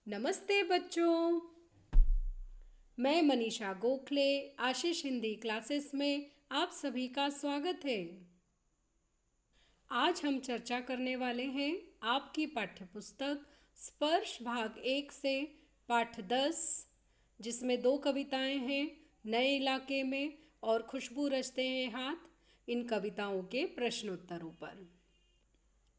नमस्ते बच्चों, मैं मनीषा गोखले आशीष हिंदी क्लासेस में आप सभी का स्वागत है। आज हम चर्चा करने वाले हैं आपकी पाठ्यपुस्तक स्पर्श भाग 1 से पाठ 10, जिसमें 2 कविताएं हैं, नए इलाके में और खुशबू रचते हैं हाथ। इन कविताओं के प्रश्नोत्तरों पर।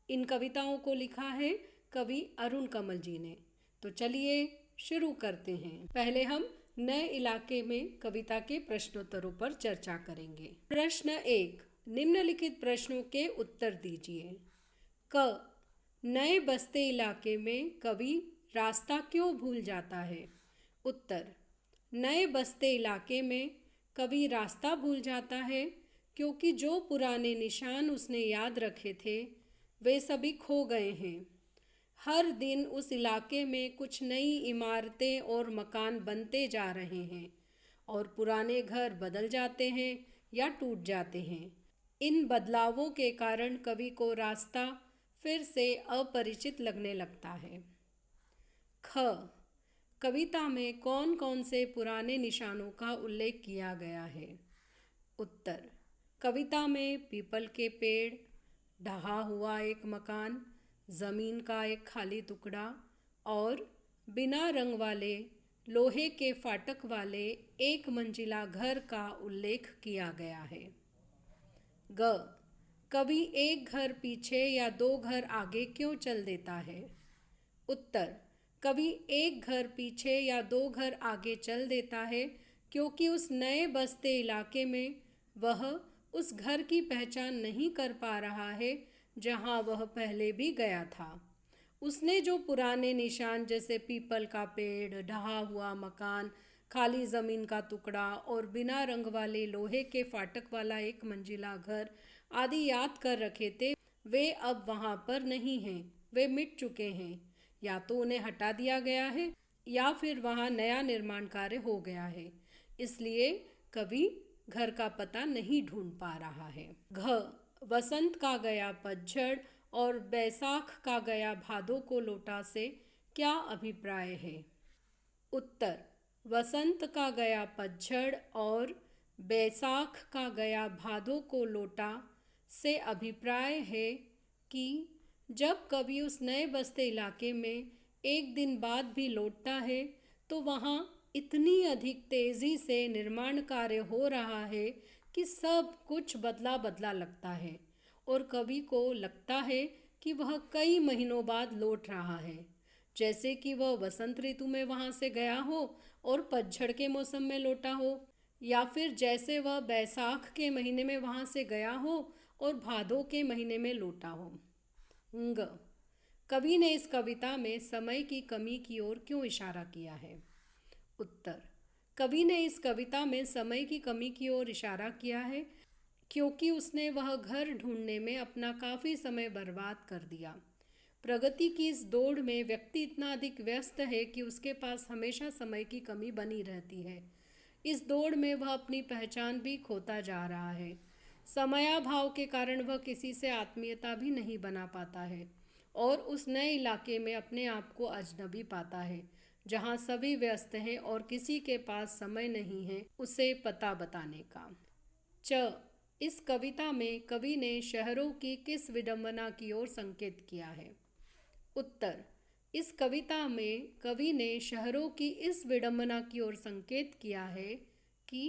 इन कविताओं को लिखा है कवि अरुण कमल जी ने। तो चलिए शुरू करते हैं। पहले हम नए इलाके में कविता के प्रश्नोत्तरों पर चर्चा करेंगे। प्रश्न 1, निम्नलिखित प्रश्नों के उत्तर दीजिए। क, नए बस्ते इलाके में कवि रास्ता क्यों भूल जाता है? उत्तर, नए बस्ते इलाके में कवि रास्ता भूल जाता है क्योंकि जो पुराने निशान उसने याद रखे थे वे सभी खो गए हैं। हर दिन उस इलाके में कुछ नई इमारतें और मकान बनते जा रहे हैं और पुराने घर बदल जाते हैं या टूट जाते हैं। इन बदलावों के कारण कवि को रास्ता फिर से अपरिचित लगने लगता है। ख, कविता में कौन कौन से पुराने निशानों का उल्लेख किया गया है? उत्तर, कविता में पीपल के पेड़, ढहा हुआ एक मकान, जमीन का एक खाली टुकड़ा और बिना रंग वाले लोहे के फाटक वाले एक मंजिला घर का उल्लेख किया गया है। ग, कवि एक घर पीछे या 2 घर आगे क्यों चल देता है? उत्तर, कवि एक घर पीछे या 2 घर आगे चल देता है क्योंकि उस नए बसते इलाके में वह उस घर की पहचान नहीं कर पा रहा है जहां वह पहले भी गया था। उसने जो पुराने निशान जैसे पीपल का पेड़, ढहा हुआ मकान, खाली जमीन का टुकड़ा और बिना रंग वाले लोहे के फाटक वाला एक मंजिला घर आदि याद कर रखे थे, वे अब वहां पर नहीं हैं। वे मिट चुके हैं। या तो उन्हें हटा दिया गया है या फिर वहां नया निर्माण कार्य हो गया है। इसलिए कवि घर का पता नहीं ढूंढ पा रहा है। घ, वसंत का गया पतझड़ और बैसाख का गया भादों को लौटा से क्या अभिप्राय है? उत्तर, वसंत का गया पतझड़ और बैसाख का गया भादों को लौटा से अभिप्राय है कि जब कवि उस नए बसते इलाके में एक दिन बाद भी लौटता है तो वहाँ इतनी अधिक तेज़ी से निर्माण कार्य हो रहा है कि सब कुछ बदला बदला लगता है और कवि को लगता है कि वह कई महीनों बाद लौट रहा है, जैसे कि वह वसंत ऋतु में वहाँ से गया हो और पतझड़ के मौसम में लौटा हो, या फिर जैसे वह बैसाख के महीने में वहाँ से गया हो और भादों के महीने में लौटा हो। ग, कवि ने इस कविता में समय की कमी की ओर क्यों इशारा किया है? उत्तर, कवि ने इस कविता में समय की कमी की ओर इशारा किया है क्योंकि उसने वह घर ढूंढने में अपना काफ़ी समय बर्बाद कर दिया। प्रगति की इस दौड़ में व्यक्ति इतना अधिक व्यस्त है कि उसके पास हमेशा समय की कमी बनी रहती है। इस दौड़ में वह अपनी पहचान भी खोता जा रहा है। समयाभाव के कारण वह किसी से आत्मीयता भी नहीं बना पाता है और उस नए इलाके में अपने आप को अजनबी पाता है जहाँ सभी व्यस्त हैं और किसी के पास समय नहीं है उसे पता बताने का। च, इस कविता में कवि ने शहरों की किस विडंबना की ओर संकेत किया है? उत्तर, इस कविता में कवि ने शहरों की इस विडंबना की ओर संकेत किया है कि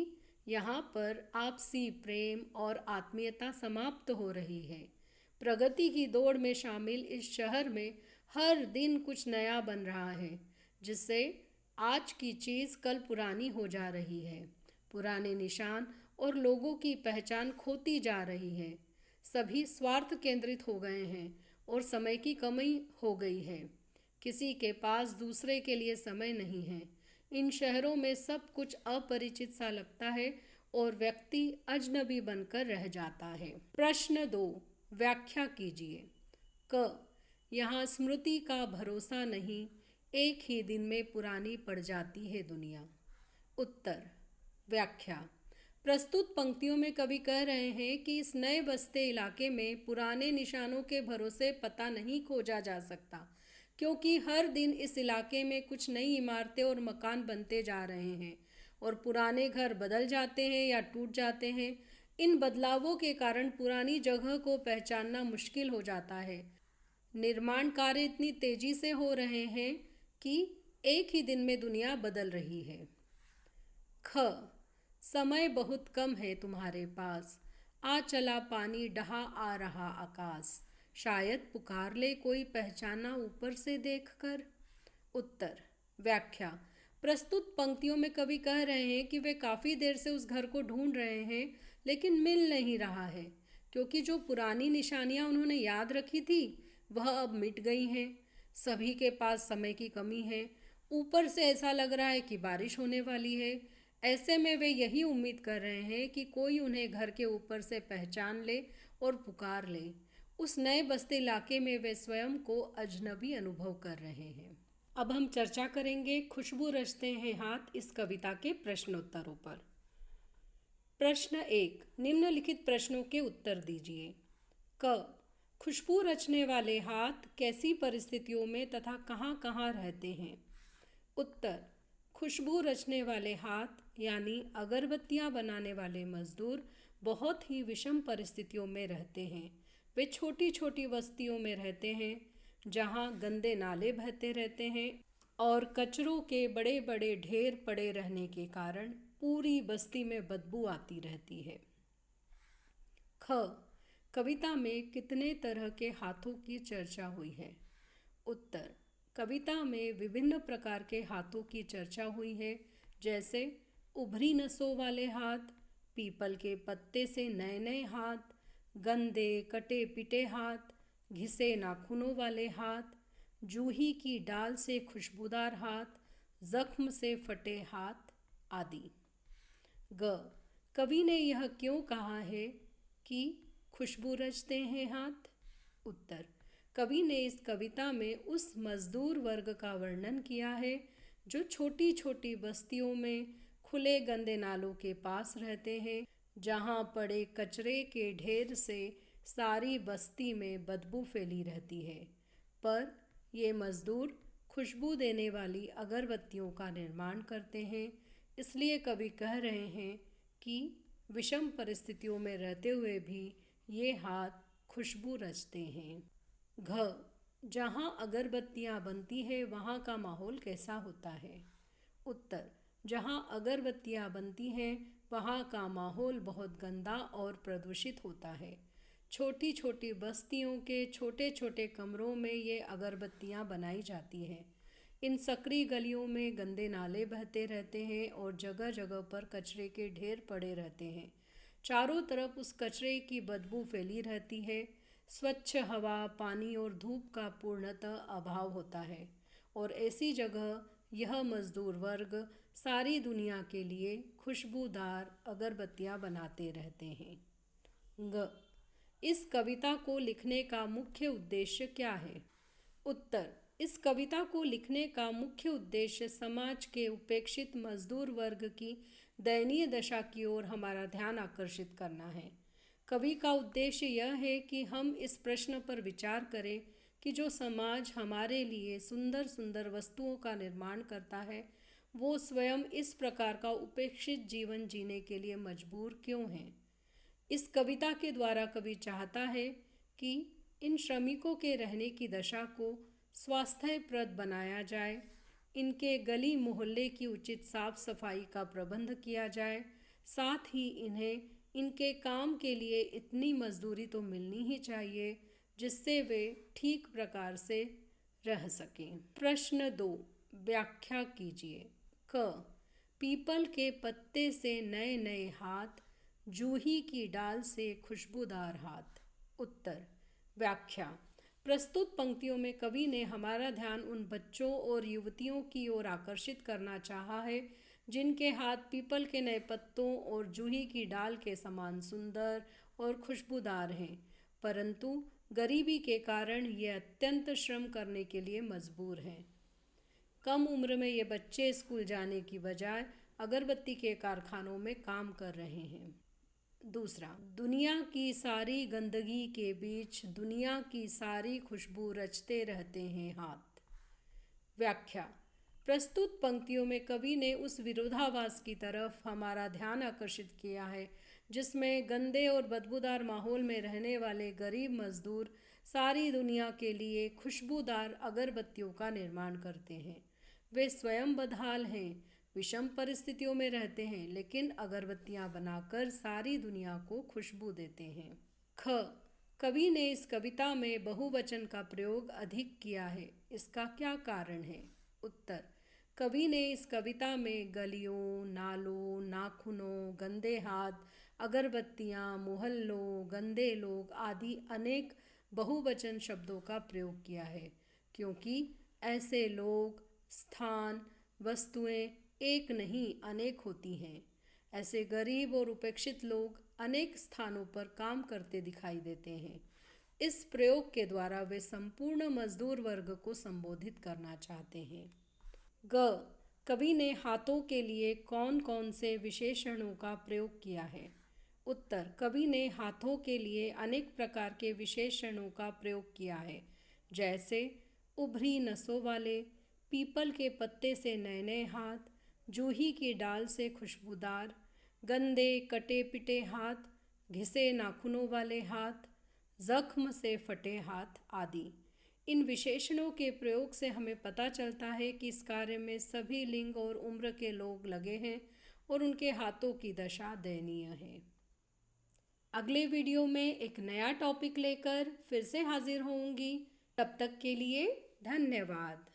यहाँ पर आपसी प्रेम और आत्मीयता समाप्त हो रही है। प्रगति की दौड़ में शामिल इस शहर में हर दिन कुछ नया बन रहा है, जिससे आज की चीज़ कल पुरानी हो जा रही है। पुराने निशान और लोगों की पहचान खोती जा रही है। सभी स्वार्थ केंद्रित हो गए हैं और समय की कमी हो गई है। किसी के पास दूसरे के लिए समय नहीं है। इन शहरों में सब कुछ अपरिचित सा लगता है और व्यक्ति अजनबी बनकर रह जाता है। प्रश्न 2, व्याख्या कीजिए। क, यहाँ स्मृति का भरोसा नहीं, एक ही दिन में पुरानी पड़ जाती है दुनिया। उत्तर, व्याख्या, प्रस्तुत पंक्तियों में कवि कह रहे हैं कि इस नए बसते इलाके में पुराने निशानों के भरोसे पता नहीं खोजा जा सकता क्योंकि हर दिन इस इलाके में कुछ नई इमारतें और मकान बनते जा रहे हैं और पुराने घर बदल जाते हैं या टूट जाते हैं। इन बदलावों के कारण पुरानी जगह को पहचानना मुश्किल हो जाता है। निर्माण कार्य इतनी तेजी से हो रहे हैं कि एक ही दिन में दुनिया बदल रही है। ख, समय बहुत कम है तुम्हारे पास, आ चला पानी डहा आ रहा आकाश, शायद पुकार ले कोई पहचाना ऊपर से देखकर। उत्तर। व्याख्या। प्रस्तुत पंक्तियों में कवि कह रहे हैं कि वे काफ़ी देर से उस घर को ढूंढ रहे हैं लेकिन मिल नहीं रहा है, क्योंकि जो पुरानी निशानियां उन्होंने याद रखी थी वह अब मिट गई हैं। सभी के पास समय की कमी है। ऊपर से ऐसा लग रहा है कि बारिश होने वाली है। ऐसे में वे यही उम्मीद कर रहे हैं कि कोई उन्हें घर के ऊपर से पहचान ले और पुकार ले। उस नए बस्ती इलाके में वे स्वयं को अजनबी अनुभव कर रहे हैं। अब हम चर्चा करेंगे खुशबू रचते हैं हाथ इस कविता के प्रश्नोत्तरों पर। प्रश्न 1, निम्नलिखित प्रश्नों के उत्तर दीजिए। क, खुशबू रचने वाले हाथ कैसी परिस्थितियों में तथा कहाँ कहाँ रहते हैं? उत्तर। खुशबू रचने वाले हाथ यानी अगरबत्तियां बनाने वाले मजदूर बहुत ही विषम परिस्थितियों में रहते हैं। वे छोटी छोटी बस्तियों में रहते हैं जहां गंदे नाले बहते रहते हैं और कचरों के बड़े बड़े ढेर पड़े रहने के कारण पूरी बस्ती में बदबू आती रहती है। ख, कविता में कितने तरह के हाथों की चर्चा हुई है? उत्तर। कविता में विभिन्न प्रकार के हाथों की चर्चा हुई है, जैसे उभरी नसों वाले हाथ, पीपल के पत्ते से नए नए हाथ, गंदे कटे पिटे हाथ, घिसे नाखूनों वाले हाथ, जूही की डाल से खुशबूदार हाथ, जख्म से फटे हाथ आदि। ग, कवि ने यह क्यों कहा है कि खुशबू रचते हैं हाथ? उत्तर। कवि ने इस कविता में उस मजदूर वर्ग का वर्णन किया है जो छोटी छोटी बस्तियों में खुले गंदे नालों के पास रहते हैं, जहां पड़े कचरे के ढेर से सारी बस्ती में बदबू फैली रहती है। पर ये मजदूर खुशबू देने वाली अगरबत्तियों का निर्माण करते हैं, इसलिए कवि कह रहे हैं कि विषम परिस्थितियों में रहते हुए भी ये हाथ खुशबू रचते हैं। घ, जहाँ अगरबत्तियाँ बनती है वहाँ का माहौल कैसा होता है? उत्तर। जहाँ अगरबत्तियाँ बनती हैं वहाँ का माहौल बहुत गंदा और प्रदूषित होता है। छोटी छोटी बस्तियों के छोटे छोटे कमरों में ये अगरबत्तियाँ बनाई जाती हैं। इन सकरी गलियों में गंदे नाले बहते रहते हैं और जगह जगह पर कचरे के ढेर पड़े रहते हैं। चारों तरफ उस कचरे की बदबू फैली रहती है। स्वच्छ हवा, पानी और धूप का पूर्णतः अभाव होता है और ऐसी जगह यह मजदूर वर्ग सारी दुनिया के लिए खुशबूदार अगरबत्तियां बनाते रहते हैं। ग, इस कविता को लिखने का मुख्य उद्देश्य क्या है? उत्तर। इस कविता को लिखने का मुख्य उद्देश्य समाज के उपेक्षित मजदूर वर्ग की दयनीय दशा की ओर हमारा ध्यान आकर्षित करना है। कवि का उद्देश्य यह है कि हम इस प्रश्न पर विचार करें कि जो समाज हमारे लिए सुंदर सुंदर वस्तुओं का निर्माण करता है, वो स्वयं इस प्रकार का उपेक्षित जीवन जीने के लिए मजबूर क्यों है। इस कविता के द्वारा कवि चाहता है कि इन श्रमिकों के रहने की दशा को स्वास्थ्यप्रद बनाया जाए, इनके गली मोहल्ले की उचित साफ सफाई का प्रबंध किया जाए, साथ ही इन्हें इनके काम के लिए इतनी मजदूरी तो मिलनी ही चाहिए जिससे वे ठीक प्रकार से रह सकें। प्रश्न 2, व्याख्या कीजिए। क, पीपल के पत्ते से नए नए हाथ, जूही की डाल से खुशबूदार हाथ। उत्तर। व्याख्या। प्रस्तुत पंक्तियों में कवि ने हमारा ध्यान उन बच्चों और युवतियों की ओर आकर्षित करना चाहा है जिनके हाथ पीपल के नए पत्तों और जूही की डाल के समान सुंदर और खुशबूदार हैं, परंतु गरीबी के कारण ये अत्यंत श्रम करने के लिए मजबूर हैं। कम उम्र में ये बच्चे स्कूल जाने की बजाय अगरबत्ती के कारखानों में काम कर रहे हैं। दूसरा, दुनिया की सारी गंदगी के बीच दुनिया की सारी खुशबू रचते रहते हैं हाथ। व्याख्या। प्रस्तुत पंक्तियों में कवि ने उस विरोधाभास की तरफ हमारा ध्यान आकर्षित किया है जिसमें गंदे और बदबूदार माहौल में रहने वाले गरीब मजदूर सारी दुनिया के लिए खुशबूदार अगरबत्तियों का निर्माण करते हैं। वे स्वयं बदहाल हैं, विषम परिस्थितियों में रहते हैं, लेकिन अगरबत्तियां बनाकर सारी दुनिया को खुशबू देते हैं। ख, कवि ने इस कविता में बहुवचन का प्रयोग अधिक किया है, इसका क्या कारण है? उत्तर, कवि ने इस कविता में गलियों, नालों, नाखूनों, गंदे हाथ, अगरबत्तियां, मोहल्लों, गंदे लोग आदि अनेक बहुवचन शब्दों का प्रयोग किया है, क्योंकि ऐसे लोग, स्थान, वस्तुएं एक नहीं अनेक होती हैं। ऐसे गरीब और उपेक्षित लोग अनेक स्थानों पर काम करते दिखाई देते हैं। इस प्रयोग के द्वारा वे संपूर्ण मजदूर वर्ग को संबोधित करना चाहते हैं। ग, कवि ने हाथों के लिए कौन कौन से विशेषणों का प्रयोग किया है? उत्तर, कवि ने हाथों के लिए अनेक प्रकार के विशेषणों का प्रयोग किया है, जैसे उभरी नसों वाले, पीपल के पत्ते से नए नए हाथ, जूही की डाल से खुशबूदार, गंदे कटे पिटे हाथ, घिसे नाखूनों वाले हाथ, जख्म से फटे हाथ आदि। इन विशेषणों के प्रयोग से हमें पता चलता है कि इस कार्य में सभी लिंग और उम्र के लोग लगे हैं और उनके हाथों की दशा दयनीय है। अगले वीडियो में एक नया टॉपिक लेकर फिर से हाजिर होंगी। तब तक के लिए धन्यवाद।